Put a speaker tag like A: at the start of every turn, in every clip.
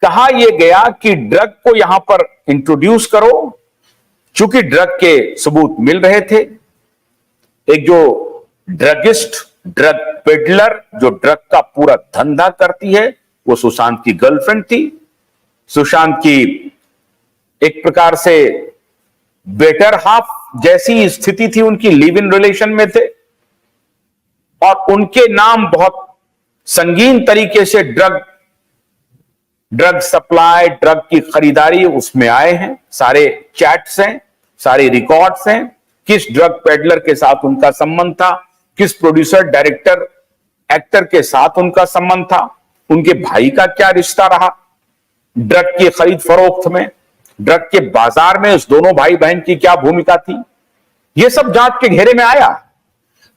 A: कहा यह गया कि ड्रग को यहां पर इंट्रोड्यूस करो, चूंकि ड्रग के सबूत मिल रहे थे। एक जो ड्रगिस्ट, ड्रग पेडलर, जो ड्रग का पूरा धंधा करती है, वो सुशांत की गर्लफ्रेंड थी। सुशांत की एक प्रकार से बेटर हाफ जैसी स्थिति थी, उनकी लिव इन रिलेशन में थे और उनके नाम बहुत संगीन तरीके से ड्रग सप्लाई, ड्रग की खरीदारी उसमें आए हैं। सारे चैट्स हैं, सारे रिकॉर्ड्स हैं, किस ड्रग पेडलर के साथ उनका संबंध था, किस प्रोड्यूसर, डायरेक्टर, एक्टर के साथ उनका संबंध था, उनके भाई का क्या रिश्ता रहा ड्रग की खरीद फरोख्त में, ड्रग के बाजार में उस दोनों भाई बहन की क्या भूमिका थी, यह सब जांच के घेरे में आया।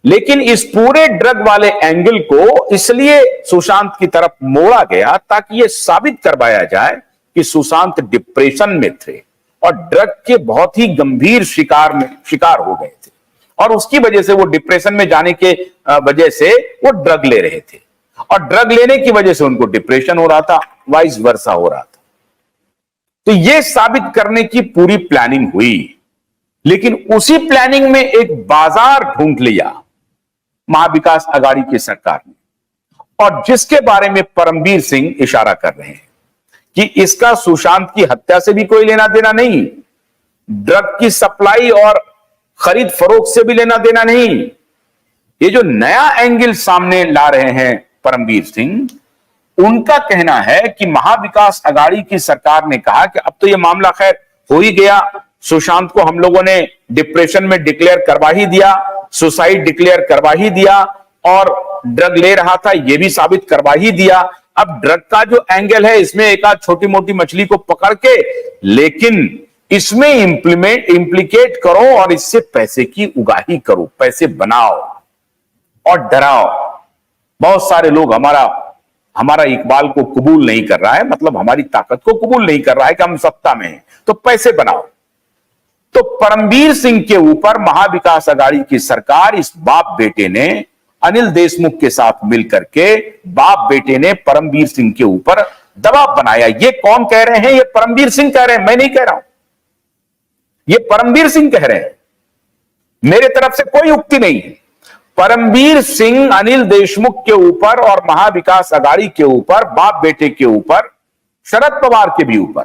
A: लेकिन इस पूरे ड्रग वाले एंगल को इसलिए सुशांत की तरफ मोड़ा गया ताकि यह साबित करवाया जाए कि सुशांत डिप्रेशन में थे और ड्रग के बहुत ही गंभीर शिकार हो गए थे और उसकी वजह से वो डिप्रेशन में जाने के वजह से वो ड्रग ले रहे थे और ड्रग लेने की वजह से उनको डिप्रेशन हो रहा था, वाइस वर्सा हो रहा था। तो यह साबित करने की पूरी प्लानिंग हुई, लेकिन उसी प्लानिंग में एक बाजार ढूंढ लिया महाविकास आघाड़ी की सरकार ने, और जिसके बारे में परमबीर सिंह इशारा कर रहे हैं कि इसका सुशांत की हत्या से भी कोई लेना देना नहीं, ड्रग की सप्लाई और खरीद फरोख्त से भी लेना देना नहीं। ये जो नया एंगल सामने ला रहे हैं परमबीर सिंह, उनका कहना है कि महाविकास आघाड़ी की सरकार ने कहा कि अब तो यह मामला खैर हो ही गया, सुशांत को हम लोगों ने डिप्रेशन में डिक्लेयर करवा ही दिया, सुसाइड डिक्लेयर करवा ही दिया और ड्रग ले रहा था यह भी साबित करवा ही दिया। अब ड्रग का जो एंगल है इसमें एक आध छोटी मोटी मछली को पकड़ के, लेकिन इसमें इंप्लीकेट करो और इससे पैसे की उगाही करो, पैसे बनाओ और डराओ। बहुत सारे लोग हमारा इकबाल को कबूल नहीं कर रहा है, मतलब हमारी ताकत को कबूल नहीं कर रहा है कि हम सत्ता में हैं, तो पैसे बनाओ। तो परमबीर सिंह के ऊपर महाविकास आघाड़ी की सरकार, इस बाप बेटे ने अनिल देशमुख के साथ मिलकर के बाप बेटे ने परमबीर सिंह के ऊपर दबाव बनाया। ये कौन कह रहे हैं? ये परमबीर सिंह कह रहे हैं, मैं नहीं कह रहा हूं, ये परमबीर सिंह कह रहे हैं, मेरे तरफ से कोई उक्ति नहीं है। परमबीर सिंह अनिल देशमुख के ऊपर और महाविकास आघाड़ी के ऊपर, बाप बेटे के ऊपर, शरद पवार के भी ऊपर,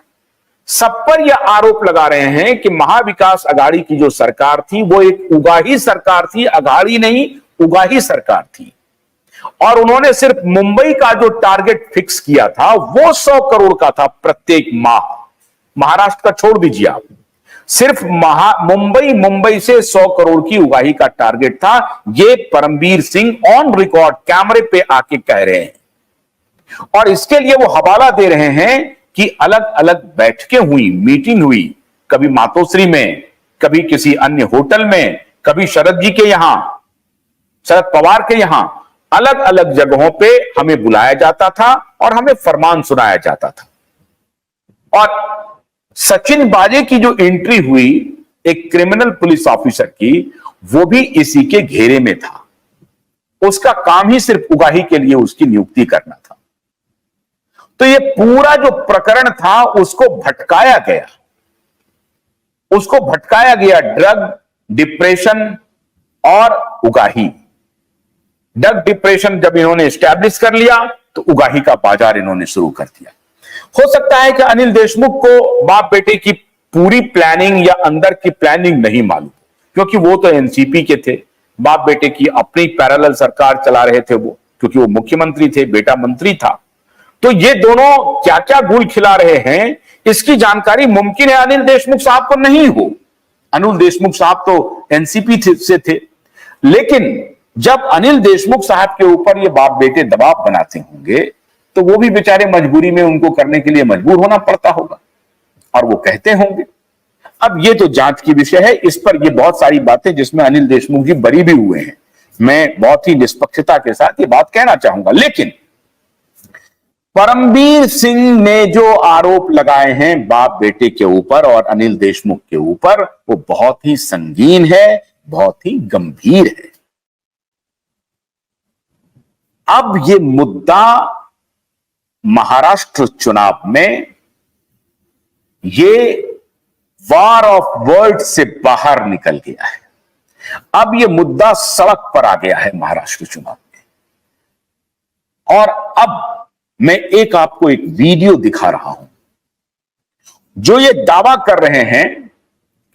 A: सब पर यह आरोप लगा रहे हैं कि महाविकास आघाड़ी की जो सरकार थी वो एक उगाही सरकार थी, आघाड़ी नहीं उगाही सरकार थी। और उन्होंने सिर्फ मुंबई का जो टारगेट फिक्स किया था वो 100 करोड़ का था प्रत्येक माह। महाराष्ट्र का छोड़ दीजिए आप, सिर्फ मुंबई से 100 करोड़ की उगाही का टारगेट था। ये परमबीर सिंह ऑन रिकॉर्ड कैमरे पे आके कह रहे हैं और इसके लिए वो हवाला दे रहे हैं कि अलग अलग बैठकें हुई, मीटिंग हुई, कभी मातोश्री में, कभी किसी अन्य होटल में, कभी शरद जी के यहां, शरद पवार के यहां, अलग अलग जगहों पे हमें बुलाया जाता था और हमें फरमान सुनाया जाता था। और सचिन बाजे की जो एंट्री हुई एक क्रिमिनल पुलिस ऑफिसर की, वो भी इसी के घेरे में था। उसका काम ही सिर्फ उगाही के लिए उसकी नियुक्ति करना था। तो ये पूरा जो प्रकरण था उसको भटकाया गया ड्रग, डिप्रेशन और उगाही। ड्रग डिप्रेशन जब इन्होंने एस्टैब्लिश कर लिया तो उगाही का बाजार इन्होंने शुरू कर दिया। हो सकता है कि अनिल देशमुख को बाप बेटे की पूरी प्लानिंग या अंदर की प्लानिंग नहीं मालूम, क्योंकि वो तो एनसीपी के थे, बाप बेटे की अपनी पैरेलल सरकार चला रहे थे वो, क्योंकि वो मुख्यमंत्री थे, बेटा मंत्री था। तो ये दोनों क्या क्या गुल खिला रहे हैं इसकी जानकारी मुमकिन है अनिल देशमुख साहब को नहीं हो। अनिल देशमुख साहब तो एनसीपी से थे, लेकिन जब अनिल देशमुख साहब के ऊपर ये बाप बेटे दबाव बनाते होंगे तो वो भी बेचारे मजबूरी में उनको करने के लिए मजबूर होना पड़ता होगा और वो कहते होंगे। अब ये तो जांच की विषय है, इस पर ये बहुत सारी बातें जिसमें अनिल देशमुख जी बरी भी हुए हैं, मैं बहुत ही निष्पक्षता के साथ ये बात कहना चाहूंगा। लेकिन परमबीर सिंह ने जो आरोप लगाए हैं बाप बेटे के ऊपर और अनिल देशमुख के ऊपर, वो बहुत ही संगीन है, बहुत ही गंभीर है। अब ये मुद्दा महाराष्ट्र चुनाव में ये वार ऑफ वर्ड से बाहर निकल गया है। अब ये मुद्दा सड़क पर आ गया है महाराष्ट्र चुनाव में। और अब मैं आपको एक वीडियो दिखा रहा हूं जो ये दावा कर रहे हैं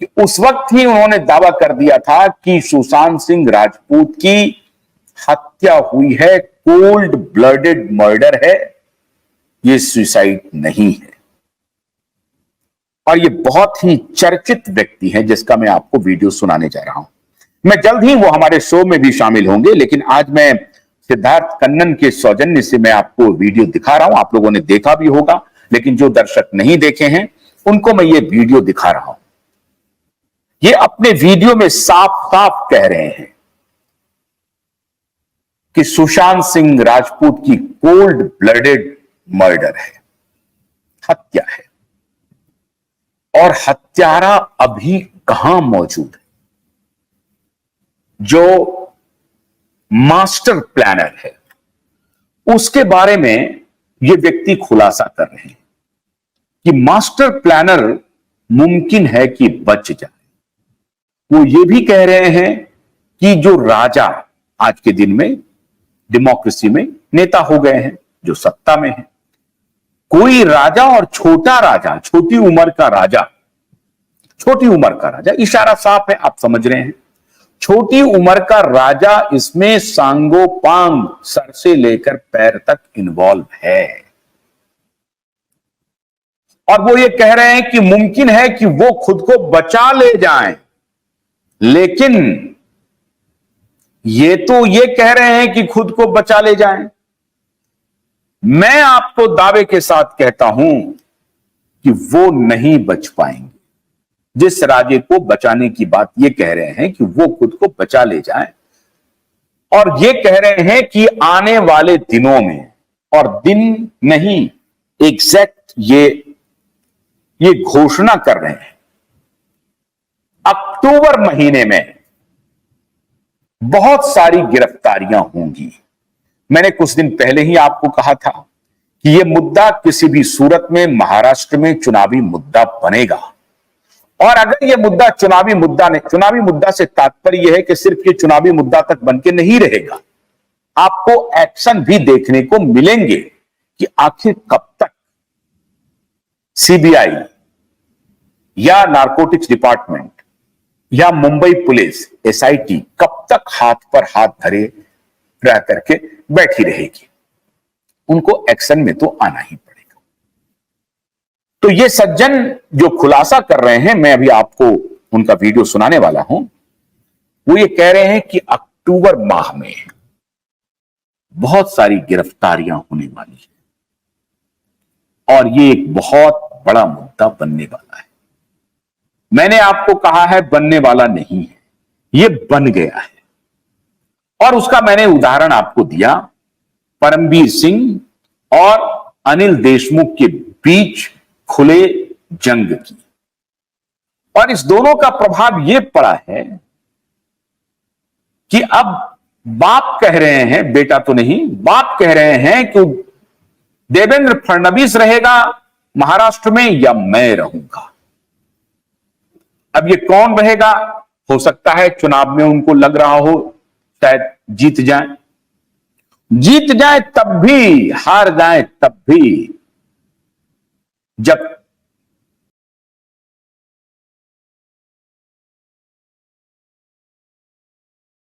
A: कि उस वक्त ही उन्होंने दावा कर दिया था कि सुशांत सिंह राजपूत की हत्या हुई है, कोल्ड ब्लडेड मर्डर है, ये सुसाइड नहीं है। और ये बहुत ही चर्चित व्यक्ति है जिसका मैं आपको वीडियो सुनाने जा रहा हूं। मैं जल्द ही वो हमारे शो में भी शामिल होंगे, लेकिन आज मैं सिद्धार्थ कन्नन के सौजन्य से मैं आपको वीडियो दिखा रहा हूं। आप लोगों ने देखा भी होगा, लेकिन जो दर्शक नहीं देखे हैं उनको मैं ये वीडियो दिखा रहा हूं। ये अपने वीडियो में साफ साफ कह रहे हैं कि सुशांत सिंह राजपूत की कोल्ड ब्लडेड मर्डर है, हत्या है। और हत्यारा अभी कहां मौजूद है? जो मास्टर प्लानर है उसके बारे में यह व्यक्ति खुलासा कर रहे हैं कि मास्टर प्लानर मुमकिन है कि बच जाए। वो ये भी कह रहे हैं कि जो राजा आज के दिन में डेमोक्रेसी में नेता हो गए हैं, जो सत्ता में है, कोई राजा और छोटा राजा, छोटी उम्र का राजा, छोटी उम्र का राजा, इशारा साफ है, आप समझ रहे हैं, छोटी उम्र का राजा इसमें सांगोपांग सर से लेकर पैर तक इन्वॉल्व है। और वो ये कह रहे हैं कि मुमकिन है कि वो खुद को बचा ले जाएं, लेकिन ये तो ये कह रहे हैं कि खुद को बचा ले जाएं। मैं आपको दावे के साथ कहता हूं कि वो नहीं बच पाएंगे। जिस राजे को बचाने की बात ये कह रहे हैं कि वो खुद को बचा ले जाएं, और ये कह रहे हैं कि आने वाले दिनों में, और दिन नहीं एग्जैक्ट ये घोषणा कर रहे हैं, अक्टूबर महीने में बहुत सारी गिरफ्तारियां होंगी। मैंने कुछ दिन पहले ही आपको कहा था कि यह मुद्दा किसी भी सूरत में महाराष्ट्र में चुनावी मुद्दा बनेगा। और अगर यह मुद्दा चुनावी मुद्दा से तात्पर्य यह है कि सिर्फ ये चुनावी मुद्दा तक बनके नहीं रहेगा, आपको एक्शन भी देखने को मिलेंगे कि आखिर कब तक सीबीआई या नारकोटिक्स डिपार्टमेंट या मुंबई पुलिस एसआईटी कब तक हाथ पर हाथ धरे रह करके बैठी रहेगी। उनको एक्शन में तो आना ही पड़ेगा। तो ये सज्जन जो खुलासा कर रहे हैं, मैं अभी आपको उनका वीडियो सुनाने वाला हूं, वो ये कह रहे हैं कि अक्टूबर माह में बहुत सारी गिरफ्तारियां होने वाली है और ये एक बहुत बड़ा मुद्दा बनने वाला है। मैंने आपको कहा है बनने वाला नहीं है, ये बन गया है। और उसका मैंने उदाहरण आपको दिया परमबीर सिंह और अनिल देशमुख के बीच खुले जंग की। और इस दोनों का प्रभाव यह पड़ा है कि अब बाप कह रहे हैं, बेटा तो नहीं, बाप कह रहे हैं कि देवेंद्र फडणवीस रहेगा महाराष्ट्र में या मैं रहूंगा। अब ये कौन रहेगा? हो सकता है चुनाव में उनको लग रहा हो शायद जीत जाए तब भी, हार जाए तब भी, जब